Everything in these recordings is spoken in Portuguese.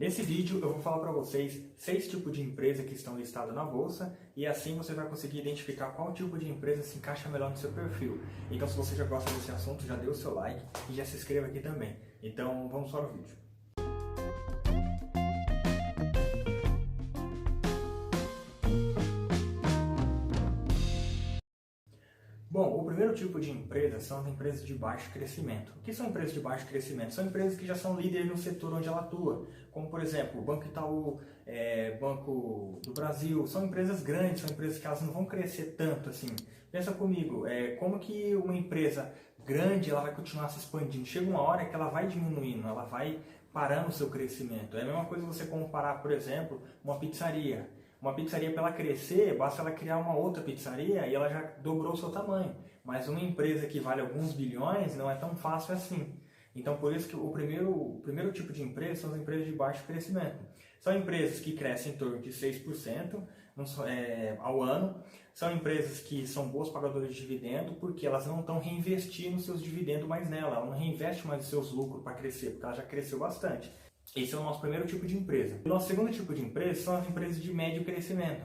Nesse vídeo eu vou falar para vocês 6 tipos de empresa que estão listadas na bolsa e assim você vai conseguir identificar qual tipo de empresa se encaixa melhor no seu perfil. Então se você já gosta desse assunto, já dê o seu like e já se inscreva aqui também. Então vamos para o vídeo. Bom, o primeiro tipo de empresa são as empresas de baixo crescimento. O que são empresas de baixo crescimento? São empresas que já são líderes no setor onde ela atua, como por exemplo o Banco Itaú, Banco do Brasil. São empresas grandes, são empresas que elas não vão crescer tanto assim. Pensa comigo, como que uma empresa grande ela vai continuar se expandindo? Chega uma hora que ela vai diminuindo, ela vai parando o seu crescimento. É a mesma coisa você comparar, por exemplo, uma pizzaria. Uma pizzaria, para ela crescer, basta ela criar uma outra pizzaria e ela já dobrou o seu tamanho. Mas uma empresa que vale alguns bilhões não é tão fácil assim. Então, por isso que o primeiro tipo de empresa são as empresas de baixo crescimento. São empresas que crescem em torno de 6% ao ano. São empresas que são boas pagadoras de dividendo porque elas não estão reinvestindo seus dividendos mais nela. Ela não reinveste mais os seus lucros para crescer, porque ela já cresceu bastante. Esse é o nosso primeiro tipo de empresa. O nosso segundo tipo de empresa são as empresas de médio crescimento.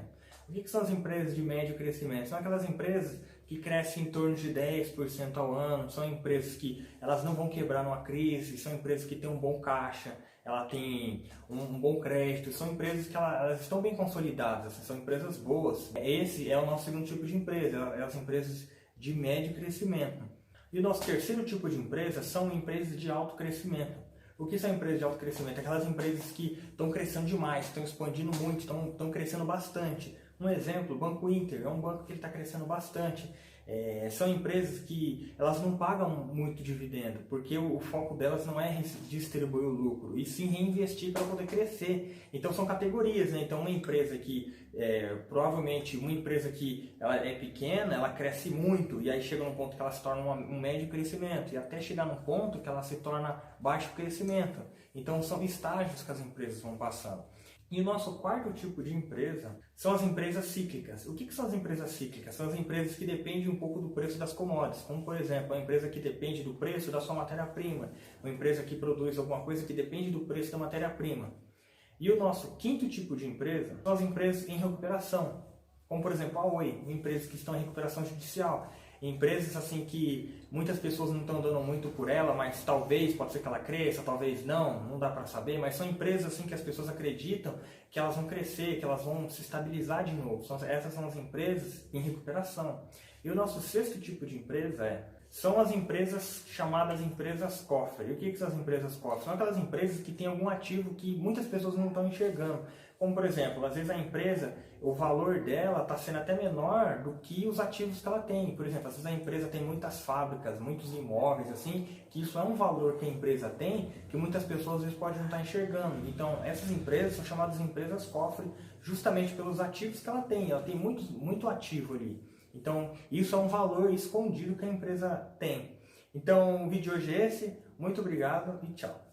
O que são as empresas de médio crescimento? São aquelas empresas que crescem em torno de 10% ao ano, são empresas que elas não vão quebrar numa crise, são empresas que têm um bom caixa, ela tem um bom crédito, são empresas que elas estão bem consolidadas, são empresas boas. Esse é o nosso segundo tipo de empresa, é as empresas de médio crescimento. E o nosso terceiro tipo de empresa são empresas de alto crescimento. O que são empresas de alto crescimento? Aquelas empresas que estão crescendo demais, estão expandindo muito, estão crescendo bastante. Um exemplo, o Banco Inter, é um banco que está crescendo bastante. São empresas que elas não pagam muito dividendo, porque o foco delas não é distribuir o lucro, e sim reinvestir para poder crescer. Então são categorias, né? Então uma empresa que, provavelmente uma empresa que ela é pequena, ela cresce muito, e aí chega num ponto que ela se torna um médio crescimento, e até chegar num ponto que ela se torna baixo crescimento. Então são estágios que as empresas vão passando. E o nosso quarto tipo de empresa são as empresas cíclicas. O que são as empresas cíclicas? São as empresas que dependem um pouco do preço das commodities, como por exemplo, a empresa que depende do preço da sua matéria-prima, uma empresa que produz alguma coisa que depende do preço da matéria-prima. E o nosso quinto tipo de empresa são as empresas em recuperação, como por exemplo a Oi, empresas que estão em recuperação judicial. Empresas assim que muitas pessoas não estão dando muito por ela, mas talvez, pode ser que ela cresça, talvez não dá para saber, mas são empresas assim que as pessoas acreditam que elas vão crescer, que elas vão se estabilizar de novo. Essas são as empresas em recuperação. E o nosso sexto tipo de empresa são as empresas chamadas empresas cofre. E o que são as empresas cofre? São aquelas empresas que têm algum ativo que muitas pessoas não estão enxergando. Como por exemplo, às vezes a empresa, o valor dela está sendo até menor do que os ativos que ela tem. Por exemplo, às vezes a empresa tem muitas fábricas, muitos imóveis, assim, que isso é um valor que a empresa tem, que muitas pessoas às vezes podem não estar enxergando. Então, essas empresas são chamadas empresas cofre justamente pelos ativos que ela tem. Ela tem muito ativo ali. Então, isso é um valor escondido que a empresa tem. Então, o vídeo de hoje é esse. Muito obrigado e tchau.